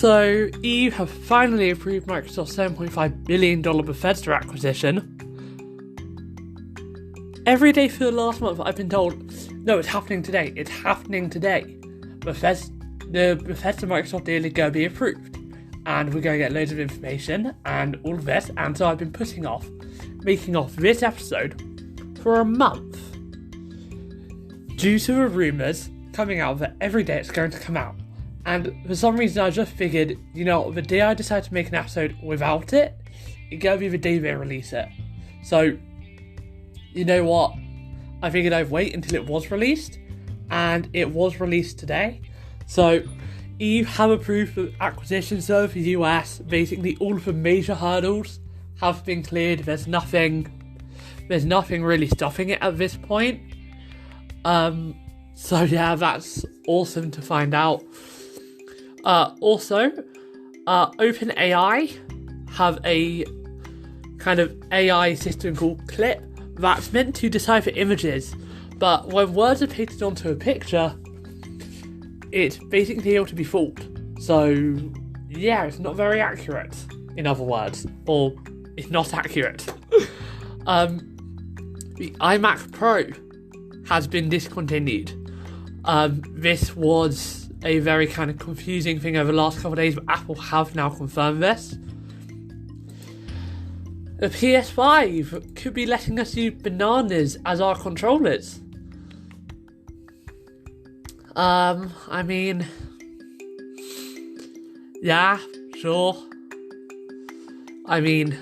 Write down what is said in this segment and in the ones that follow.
So, EU have finally approved Microsoft's $7.5 billion Bethesda acquisition. Every day for the last month, I've been told, no, it's happening today. It's happening today. The Bethesda Microsoft deal is going to be approved. And we're going to get loads of information and all of this. And so I've been making off this episode for a month. Due to the rumours coming out that every day it's going to come out. And for some reason I just figured, the day I decide to make an episode without it, it's going to be the day they release it. So, you know what? I figured I'd wait until it was released, and it was released today. So, EU have approved the acquisition, so for the US, basically all of the major hurdles have been cleared. There's nothing really stopping it at this point. So yeah, that's awesome to find out. Also, OpenAI have a kind of AI system called Clip that's meant to decipher images, but when words are pasted onto a picture, it's basically able to be fooled. So yeah, it's not very accurate, in other words, or it's not accurate. The iMac Pro has been discontinued. This was a very kind of confusing thing over the last couple of days, but Apple have now confirmed this. The PS5 could be letting us use bananas as our controllers. I mean, yeah, sure. I mean,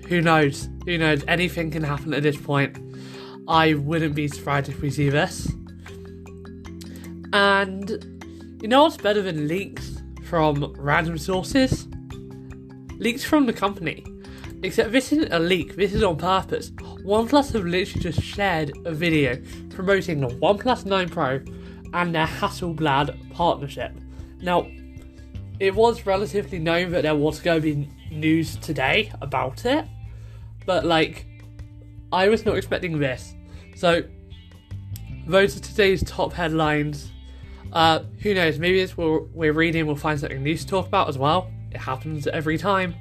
who knows? Anything can happen at this point. I wouldn't be surprised if we see this. And you know what's better than leaks from random sources? Leaks from the company. Except this isn't a leak, this is on purpose. OnePlus have literally just shared a video promoting the OnePlus 9 Pro and their Hasselblad partnership. Now, it was relatively known that there was going to be news today about it, but I was not expecting this. So, those are today's top headlines. Who knows, maybe it's what we're reading, we'll find something new to talk about as well. It happens every time.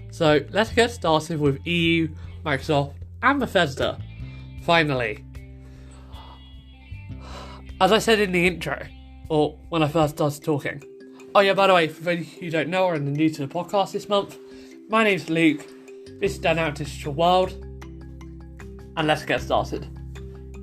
So let's get started with EU, Microsoft, and Bethesda. Finally. As I said in the intro, or when I first started talking. Oh yeah, by the way, for those of you who don't know or are new to the podcast this month, my name's Luke, this is Dynamic Digital World, and let's get started.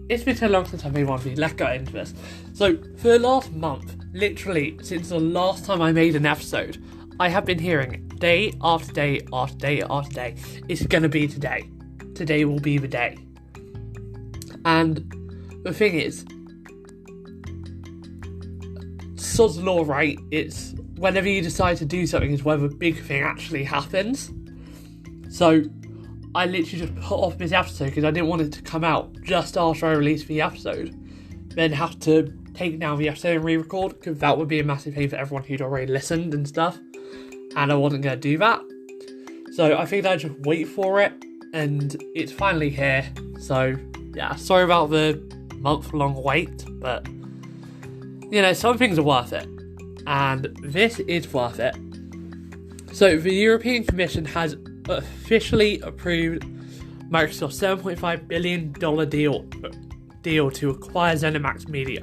It's been so long since I've made one for you, let's go into this. So, for the last month, literally since the last time I made an episode, I have been hearing day after day after day after day, it's going to be today. Today will be the day. And the thing is, sod's law, right? It's whenever you decide to do something is whether a big thing actually happens. So, I literally just put off this episode because I didn't want it to come out just after I released the episode. Then have to take down the episode and re-record, because that would be a massive pain for everyone who'd already listened and stuff. And I wasn't going to do that. So I figured I'd just wait for it, and it's finally here. So yeah, sorry about the month-long wait, but some things are worth it. And this is worth it. So the European Commission has officially approved Microsoft's $7.5 billion deal to acquire Zenimax Media.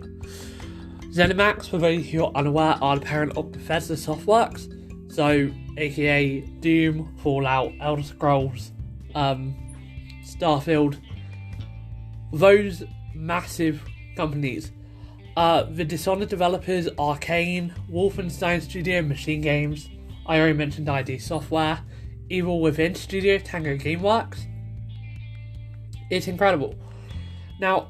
Zenimax, for those who are unaware, are the parent of Bethesda Softworks, so aka Doom, Fallout, Elder Scrolls, Starfield, those massive companies. The Dishonored developers, Arcane, Wolfenstein Studio, Machine Games, I already mentioned ID Software, Evil Within Studio, Tango Gameworks. It's incredible. Now,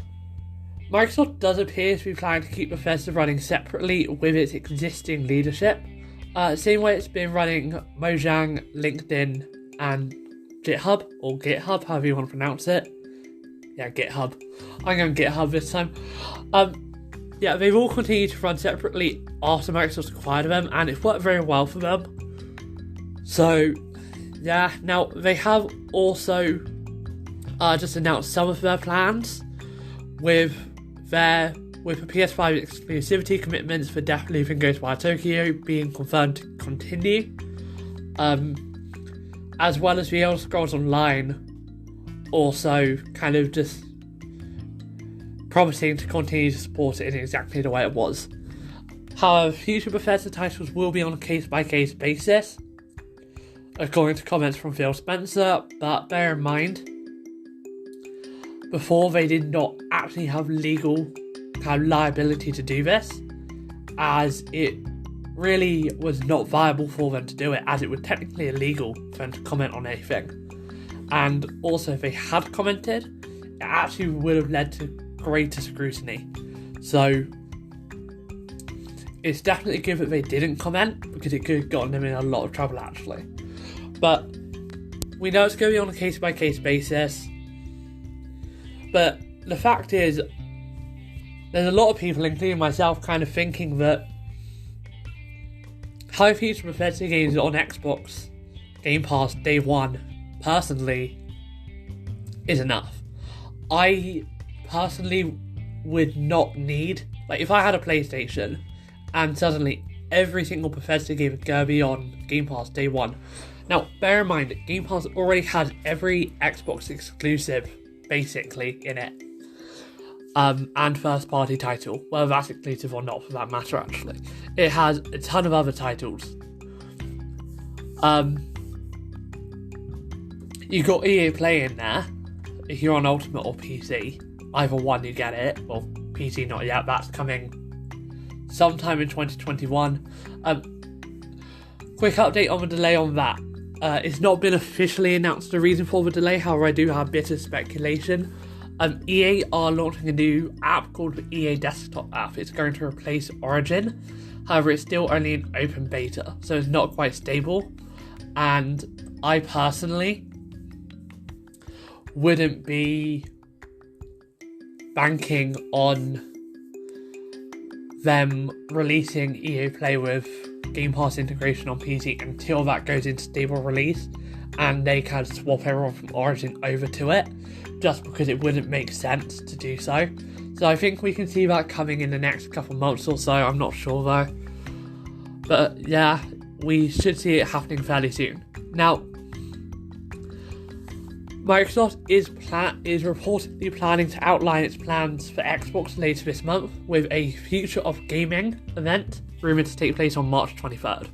Microsoft does appear to be planning to keep Bethesda running separately with its existing leadership, same way it's been running Mojang, LinkedIn, and GitHub, or GitHub, however you want to pronounce it. Yeah, GitHub. I'm going GitHub this time. Yeah, they've all continued to run separately after Microsoft acquired them, and it's worked very well for them. So, yeah, now they have also just announced some of their plans with their with the PS5 exclusivity commitments for Deathloop and Ghostwire Tokyo being confirmed to continue, as well as the Elder Scrolls Online also kind of just promising to continue to support it in exactly the way it was. However, future Bethesda titles will be on a case-by-case basis, according to comments from Phil Spencer, but bear in mind, before they did not actually have legal kind of liability to do this, as it really was not viable for them to do it, as it was technically illegal for them to comment on anything. And also, if they had commented, it actually would have led to greater scrutiny. So it's definitely good that they didn't comment, because it could have gotten them in a lot of trouble actually. But we know it's going to be on a case-by-case basis. But the fact is, there's a lot of people, including myself, kind of thinking that having future Bethesda games on Xbox Game Pass day one, personally, is enough. I personally would not need, like, if I had a PlayStation and suddenly every single Bethesda game is going to be on Game Pass day one. Now, bear in mind, Game Pass already has every Xbox exclusive basically in it, and first party title, whether that's exclusive or not for that matter. Actually, it has a ton of other titles. You got EA Play in there if you're on Ultimate or PC. Either one, you get it. Well, PC not yet. That's coming sometime in 2021. Quick update on the delay on that. It's not been officially announced the reason for the delay, however I do have a bit of speculation. EA are launching a new app called the EA Desktop app. It's going to replace Origin, however it's still only in open beta, so it's not quite stable, and I personally wouldn't be banking on them releasing EA Play with Game Pass integration on PC until that goes into stable release and they can swap everyone from Origin over to it, just because it wouldn't make sense to do so. So I think we can see that coming in the next couple months or so. I'm not sure though, but yeah, we should see it happening fairly soon. Now, Microsoft is reportedly planning to outline its plans for Xbox later this month with a Future of Gaming event rumoured to take place on March 23rd.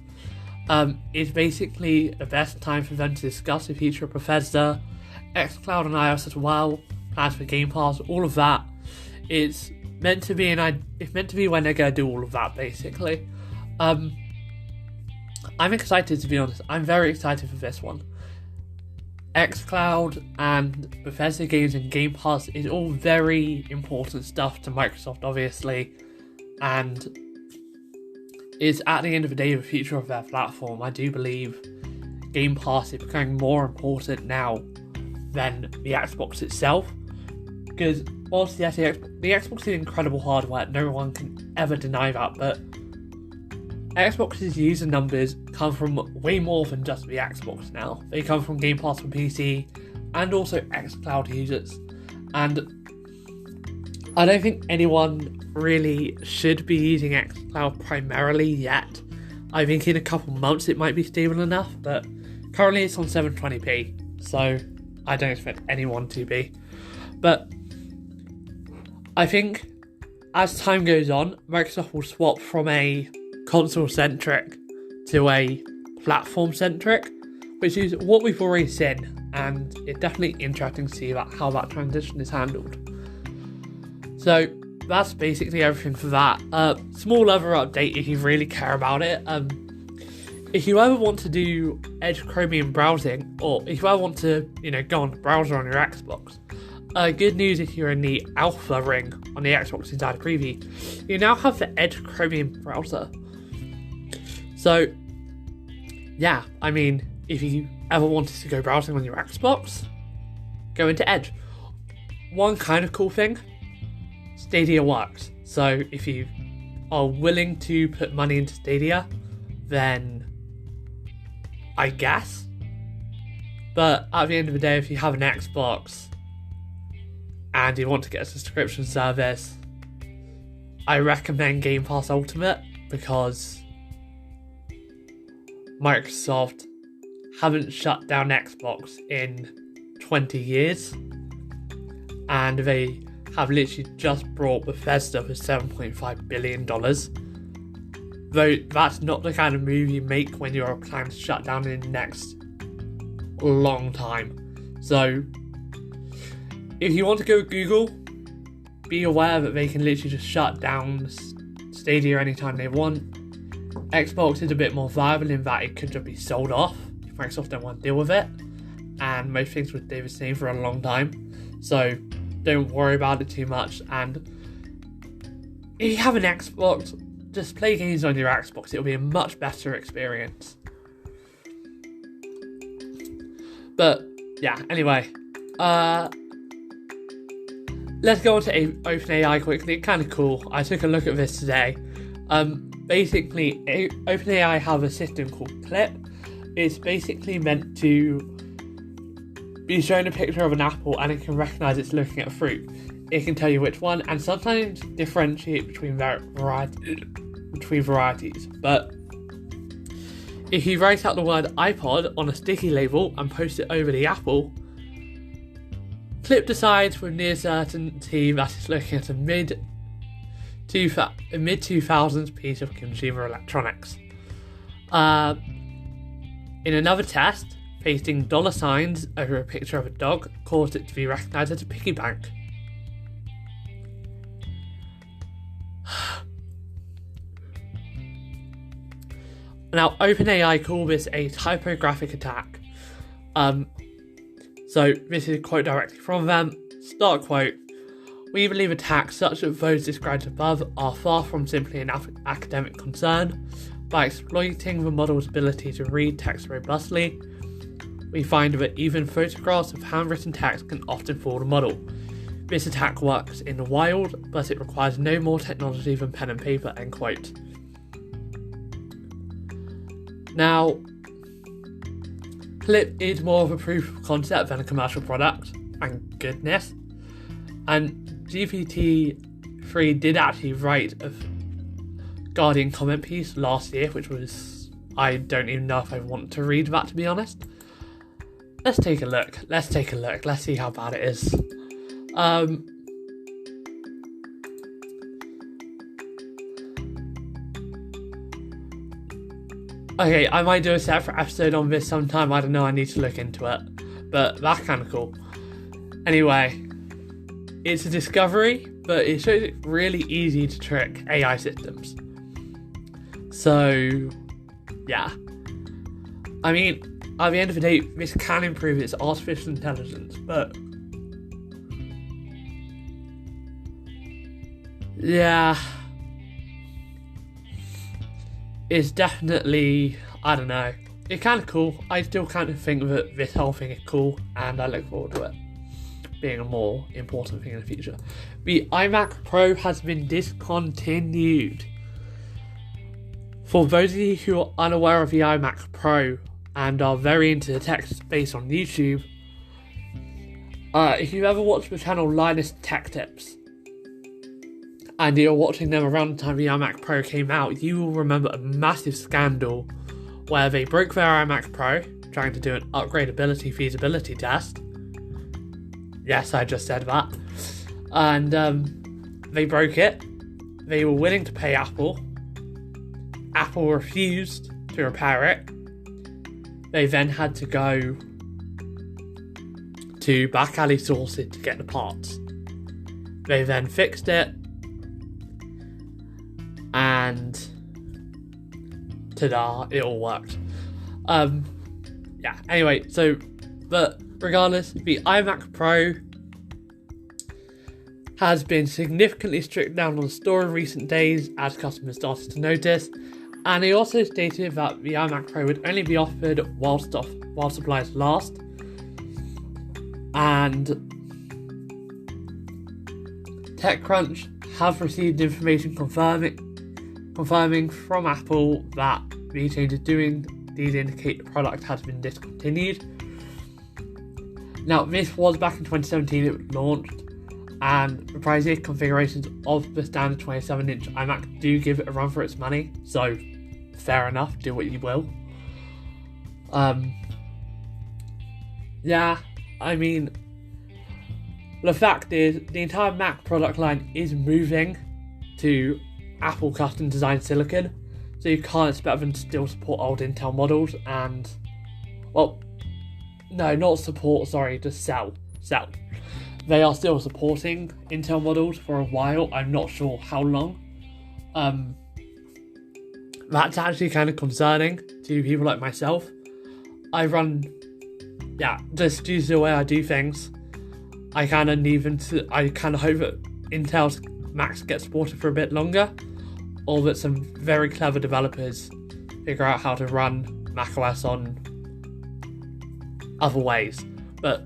It's basically the best time for them to discuss the future of Bethesda, xCloud and iOS as well, plans for Game Pass, all of that. It's meant to be when they're going to do all of that, basically. I'm excited, to be honest. I'm very excited for this one. xCloud and Bethesda games and Game Pass is all very important stuff to Microsoft, obviously, and it's at the end of the day the future of their platform. I do believe Game Pass is becoming more important now than the Xbox itself, because whilst yes, the Xbox is incredible hardware, no one can ever deny that, but Xbox's user numbers come from way more than just the Xbox now. They come from Game Pass for PC and also xCloud users. And I don't think anyone really should be using xCloud primarily yet. I think in a couple months it might be stable enough, but currently it's on 720p, so I don't expect anyone to be. But I think as time goes on, Microsoft will swap from a console-centric to a platform-centric, which is what we've already seen, and it's definitely interesting to see how that transition is handled. So that's basically everything for that. Small other update if you really care about it. If you ever want to do Edge Chromium browsing, or if you ever want to, go on the browser on your Xbox, good news if you're in the alpha ring on the Xbox Insider Preview, you now have the Edge Chromium browser. So, yeah, I mean, if you ever wanted to go browsing on your Xbox, go into Edge. One kind of cool thing, Stadia works. So if you are willing to put money into Stadia, then I guess. But at the end of the day, if you have an Xbox and you want to get a subscription service, I recommend Game Pass Ultimate because Microsoft haven't shut down Xbox in 20 years, and they have literally just brought Bethesda for $7.5 billion. Though that's not the kind of move you make when you're planning to shut down in the next long time. So, if you want to go with Google, be aware that they can literally just shut down Stadia anytime they want. Xbox is a bit more viable in that it could just be sold off if Microsoft don't want to deal with it, and most things would stay the same for a long time. So don't worry about it too much. And if you have an Xbox, just play games on your Xbox. It'll be a much better experience. But yeah, anyway, let's go on to OpenAI quickly. Kind of cool. I took a look at this today. Basically, OpenAI have a system called Clip. It's basically meant to be shown a picture of an apple and it can recognise it's looking at fruit. It can tell you which one and sometimes differentiate between varieties. But if you write out the word iPod on a sticky label and post it over the apple, Clip decides with near certainty that it's looking at a mid-2000s piece of consumer electronics. In another test, pasting $signs over a picture of a dog caused it to be recognised as a piggy bank. Now, OpenAI call this a typographic attack. So this is a quote directly from them. Start quote. We believe attacks such as those described above are far from simply an academic concern. By exploiting the model's ability to read text robustly, we find that even photographs of handwritten text can often fool the model. This attack works in the wild, but it requires no more technology than pen and paper, end quote. Now, Clip is more of a proof of concept than a commercial product, thank goodness. And GPT-3 did actually write a Guardian comment piece last year, which was, I don't even know if I want to read that, to be honest. Let's take a look. Let's see how bad it is. Okay, I might do a separate episode on this sometime. I don't know, I need to look into it. But that's kind of cool. Anyway, it's a discovery, but it shows it really easy to trick AI systems. So, yeah. I mean, at the end of the day, this can improve its artificial intelligence, but yeah, it's definitely, I don't know, it's kind of cool. I still kind of think that this whole thing is cool, and I look forward to it being a more important thing in the future. The iMac Pro has been discontinued. For those of you who are unaware of the iMac Pro and are very into the tech space on YouTube, if you've ever watched the channel Linus Tech Tips, and you're watching them around the time the iMac Pro came out, you will remember a massive scandal where they broke their iMac Pro trying to do an upgradability feasibility test. Yes, I just said that. And they broke it. They were willing to pay Apple. Apple refused to repair it. They then had to go to back alley sources to get the parts. They then fixed it, and ta-da, it all worked. Yeah, anyway, so, but regardless, the iMac Pro has been significantly stripped down on the store in recent days as customers started to notice, and he also stated that the iMac Pro would only be offered while supplies last. And TechCrunch have received information confirming from Apple that the changes doing these indicate the product has been discontinued. Now, this was back in 2017 it was launched, and the pricey configurations of the standard 27-inch iMac do give it a run for its money, so fair enough, do what you will. Yeah, I mean, the fact is, the entire Mac product line is moving to Apple custom designed silicon, so you can't expect them to still support old Intel models and, well, no, not support, sorry, just sell. They are still supporting Intel models for a while, I'm not sure how long. That's actually kind of concerning to people like myself. Just due to the way I do things, I kind of hope that Intel's Macs get supported for a bit longer, or that some very clever developers figure out how to run macOS on other ways. But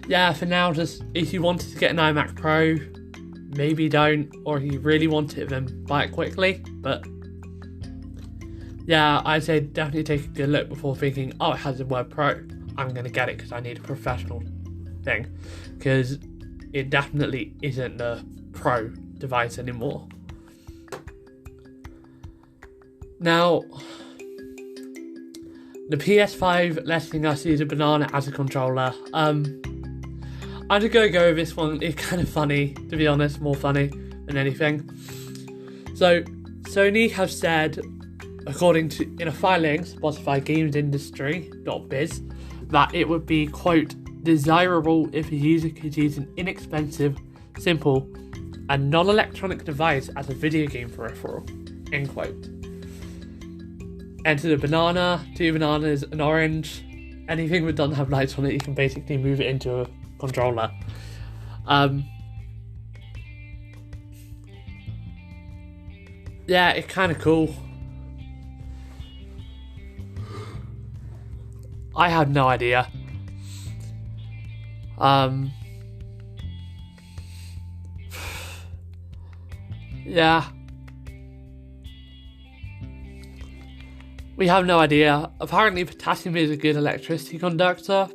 yeah, for now, just if you wanted to get an iMac Pro, maybe don't, or if you really want it, then buy it quickly. But yeah, I'd say definitely take a good look before thinking, oh, it has the word Pro, I'm going to get it because I need a professional thing, because it definitely isn't the Pro device anymore. Now, the PS5 letting us use a banana as a controller. I'm just going to go with this one. It's kind of funny, to be honest, more funny than anything. So, Sony have said, according to, in a filing, Spotify Games Industry.biz, that it would be, quote, desirable if a user could use an inexpensive, simple, and non-electronic device as a video game peripheral, end quote. Enter the banana, 2 bananas, an orange, anything that doesn't have lights on it, you can basically move it into a controller. Yeah, it's kind of cool. I have no idea. Yeah. We have no idea. Apparently potassium is a good electricity conductor.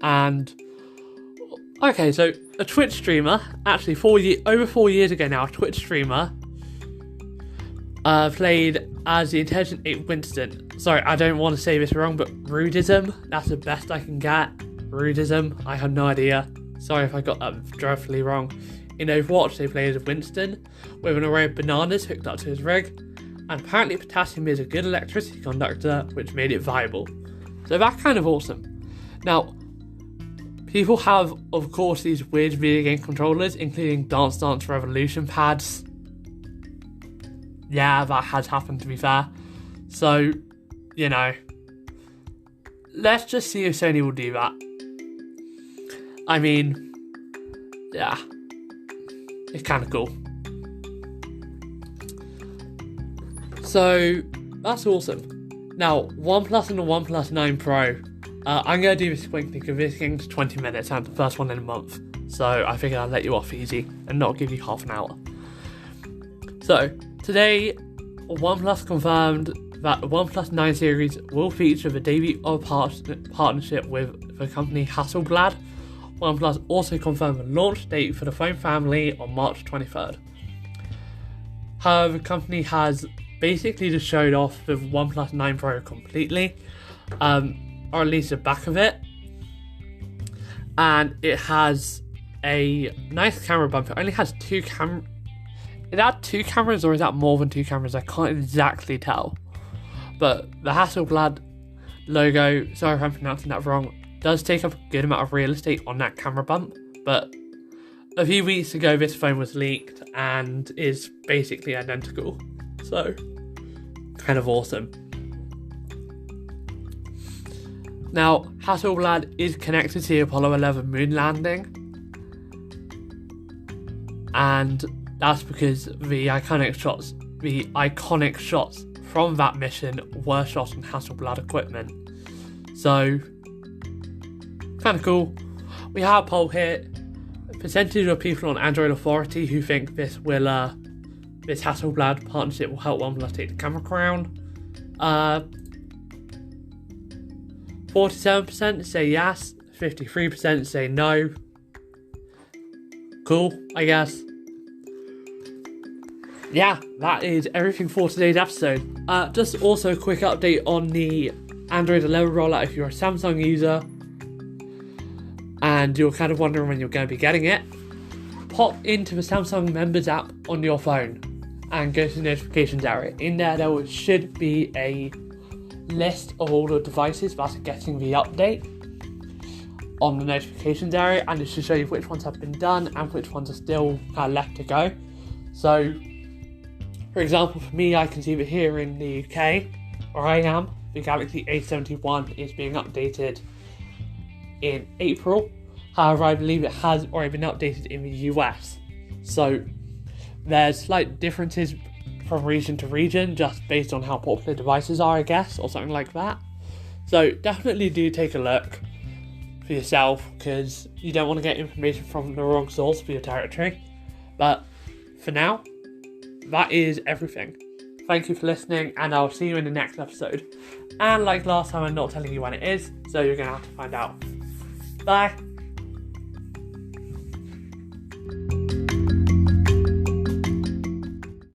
And okay, so a Twitch streamer, actually over 4 years ago now, a Twitch streamer played as the Intelligent Ape Winston. Sorry, I don't want to say this wrong, but Rudism, that's the best I can get. Rudism, I have no idea. Sorry if I got that dreadfully wrong. In Overwatch, they played as Winston with an array of bananas hooked up to his rig, and apparently potassium is a good electricity conductor, which made it viable. So that's kind of awesome. Now, people have, of course, these weird video game controllers, including Dance Dance Revolution pads. Yeah, that has happened, to be fair. So, you know, let's just see if Sony will do that. I mean, yeah, it's kind of cool. So, that's awesome. Now, OnePlus and the OnePlus 9 Pro. I'm going to do this quickly because this game's 20 minutes and the first one in a month. So, I figured I'd let you off easy and not give you half an hour. So, today, OnePlus confirmed that the OnePlus 9 series will feature the debut of a partnership with the company Hasselblad. OnePlus also confirmed the launch date for the phone family on March 23rd. However, the company has basically just showed off the OnePlus 9 Pro completely, or at least the back of it, and it has a nice camera bump. It only has two cameras. Is that 2 cameras or is that more than 2 cameras? I can't exactly tell. But the Hasselblad logo, sorry if I'm pronouncing that wrong, does take up a good amount of real estate on that camera bump. But a few weeks ago this phone was leaked and is basically identical. So, kind of awesome. Now, Hasselblad is connected to the Apollo 11 moon landing. And that's because the iconic shots from that mission were shot on Hasselblad equipment. So, kind of cool. We have a poll here. A percentage of people on Android Authority who think this Hasselblad partnership will help OnePlus take the camera crown. 47% say yes, 53% say no. cool, I guess. Yeah, that is everything for today's episode. Just also a quick update on the Android 11 rollout if you're a Samsung user and you're kind of wondering when you're going to be getting it. Pop into the Samsung Members app on your phone and go to the notifications area. In there should be a list of all the devices that are getting the update on the notifications area, and it should show you which ones have been done and which ones are still left to go. So, for example, for me, I can see that here in the UK, where I am, the Galaxy A71 is being updated in April. However, I believe it has already been updated in the US. So there's slight differences from region to region, just based on how popular devices are, I guess, or something like that. So definitely do take a look for yourself, because you don't want to get information from the wrong source for your territory. But for now, that is everything. Thank you for listening, and I'll see you in the next episode. And like last time, I'm not telling you when it is, so you're going to have to find out. Bye!